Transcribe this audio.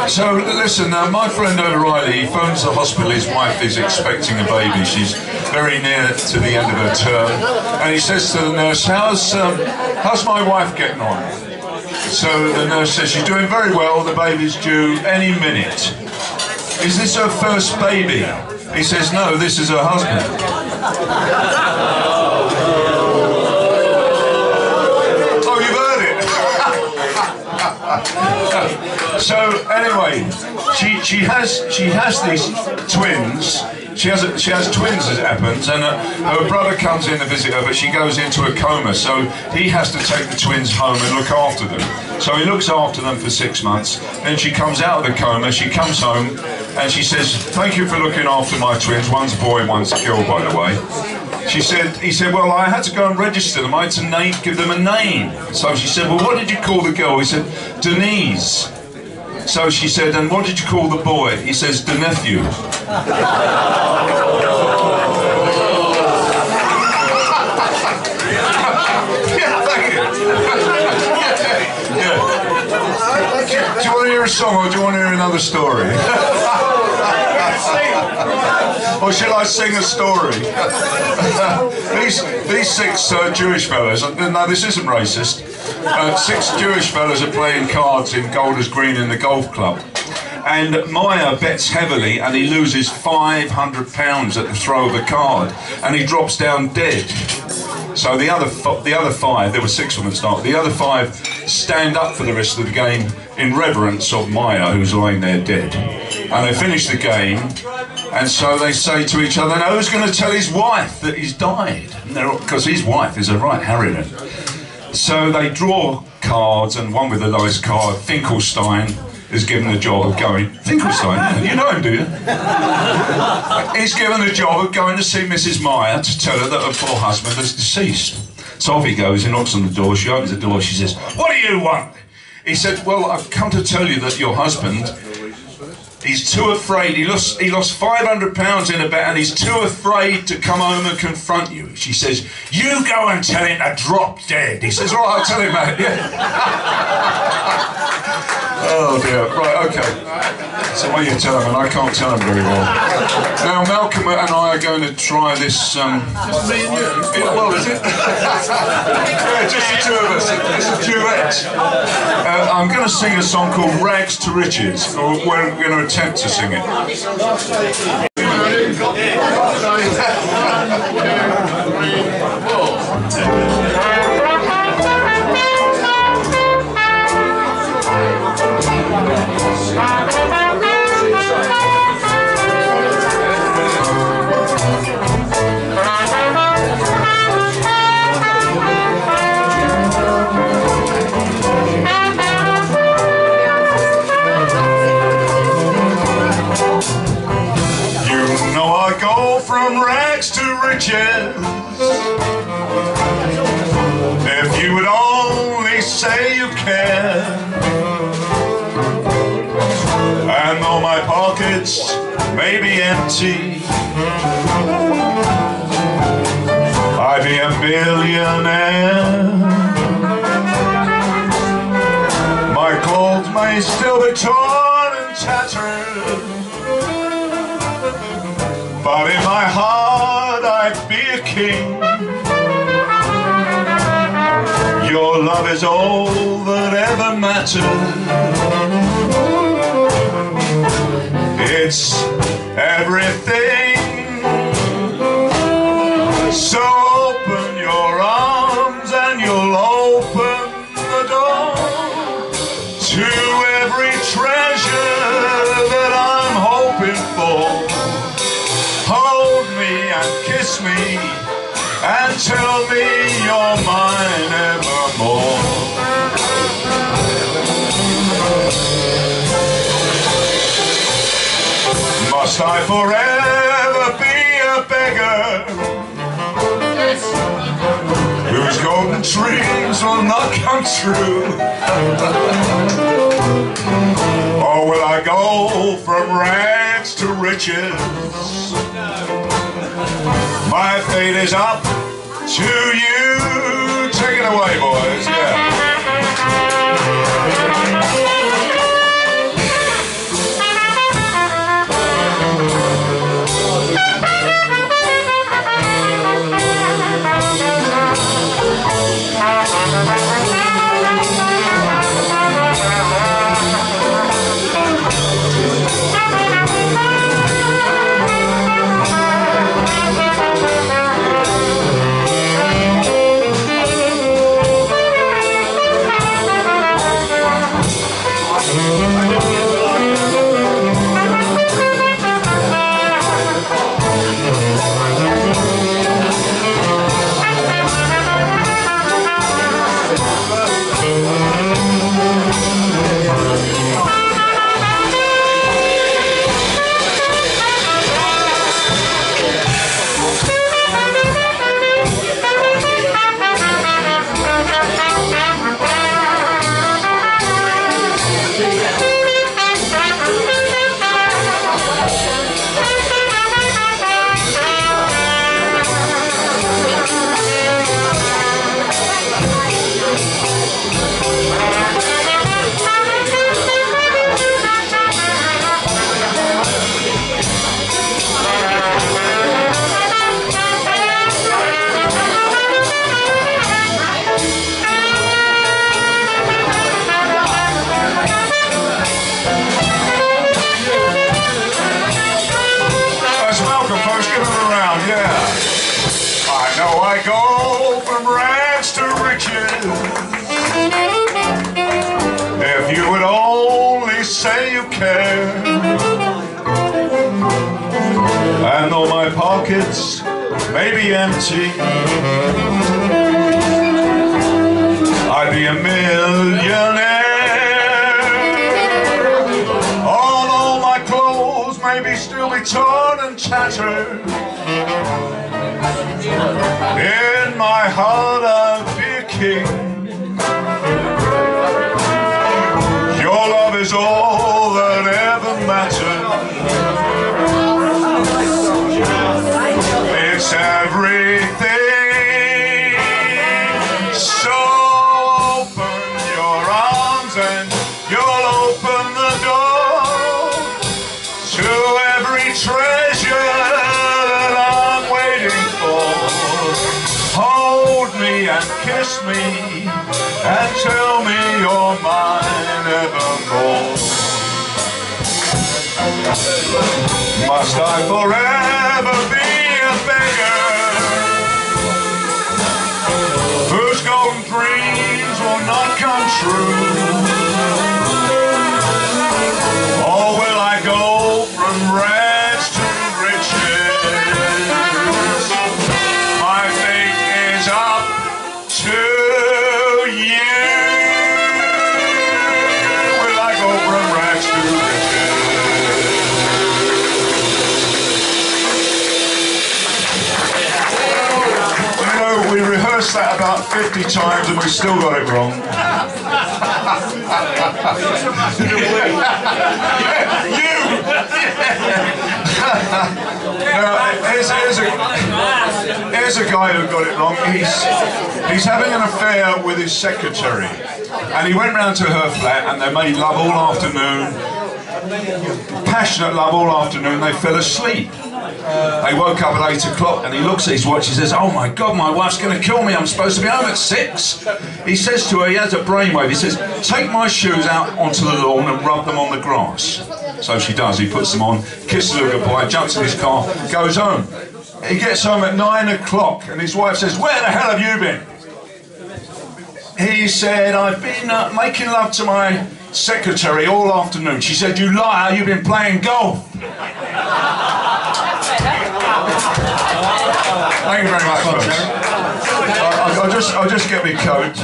So listen, my friend O'Reilly, he phones the hospital. His wife is expecting a baby. She's very near to the end of her term, and he says to the nurse, how's my wife getting on? So the nurse says, she's doing very well, the baby's due any minute. Is this her first baby? He says, no, this is her husband. Oh, you've heard it. So anyway, she has these twins. She has twins, as it happens, and her brother comes in to visit her, but she goes into a coma, so he has to take the twins home and look after them. So he looks after them for 6 months, then she comes out of the coma, she comes home, and she says, thank you for looking after my twins. One's a boy, one's a girl, by the way. He said, well, I had to go and register them. I had to give them a name. So she said, well, what did you call the girl? He said, Denise. So she said, and what did you call the boy? He says, the nephew. Yeah, thank you. Yeah. Do you want to hear a song or do you want to hear another story? Or shall I sing a story? These 6 Jewish fellas, no, this isn't racist. 6 Jewish fellas are playing cards in Golders Green in the golf club. And Meyer bets heavily and he loses £500 at the throw of a card. And he drops down dead. So the other 5, there were 6 of them at the start, the other 5 stand up for the rest of the game in reverence of Meyer, who's lying there dead. And they finish the game, and so they say to each other, now who's going to tell his wife that he's died? Because his wife is a right harridan. So they draw cards, and one with the lowest card, Finkelstein, is given the job of going, Finkelstein, you know him, do you? He's given the job of going to see Mrs. Meyer to tell her that her poor husband is deceased. So off he goes, he knocks on the door, she opens the door, she says, what do you want? He said, well, I've come to tell you that your husband, he's too afraid, he lost £500 in a bet and he's too afraid to come home and confront you. She says, you go and tell him to drop dead. He says, all right, I'll tell him, mate, yeah. Oh dear, right, okay. So what you tell him, and I can't tell him very well. Now Malcolm and I are going to try this, well, is it? Yeah, just the 2 of us, it's a duet. I'm going to sing a song called Rags to Riches, or we're going to attempt to sing it. From rags to riches, if you would only say you care. And though my pockets may be empty, I'd be a millionaire. My clothes may still be torn and tattered, but in my heart I'd be a king. Your love is all that ever mattered. It's everything. So open your arms and you'll open the door to every treasure that I'm hoping for. Hold me and kiss me and tell me you're mine evermore. Must I forever be a beggar whose golden dreams will not come true? Or will I go from rags to riches? My fate is up to you. Take it away, boys. Yeah. I go from rags to riches. If you would only say you care. And though my pockets may be empty, I'd be a millionaire. Although my clothes maybe still be torn and tattered, in my heart I'll be a king. Your love is all that ever matters. It's everything. So open your arms and you'll open the door to every treasure that I'm waiting for. Hold me and kiss me and tell me you're mine evermore. Must I forever be a beggar whose golden dreams will not come true? Or will I go from rags to riches? My fate is up to you. Will I go from rags to riches? You know, we rehearsed that about 50 times and we still got it wrong. Here's a guy who got it wrong. He's having an affair with his secretary, and he went round to her flat and they made love all afternoon, passionate love all afternoon. They fell asleep. They woke up at 8 o'clock and he looks at his watch. He says, "Oh my God, my wife's going to kill me. I'm supposed to be home at 6. He says to her, he has a brainwave. He says, "Take my shoes out onto the lawn and rub them on the grass." So she does. He puts them on, kisses her goodbye, jumps in his car, goes home. He gets home at 9 o'clock and his wife says, "Where the hell have you been?" He said, "I've been making love to my secretary all afternoon." She said, "You liar, you've been playing golf." Thank you very much, folks. I'll just get my coat.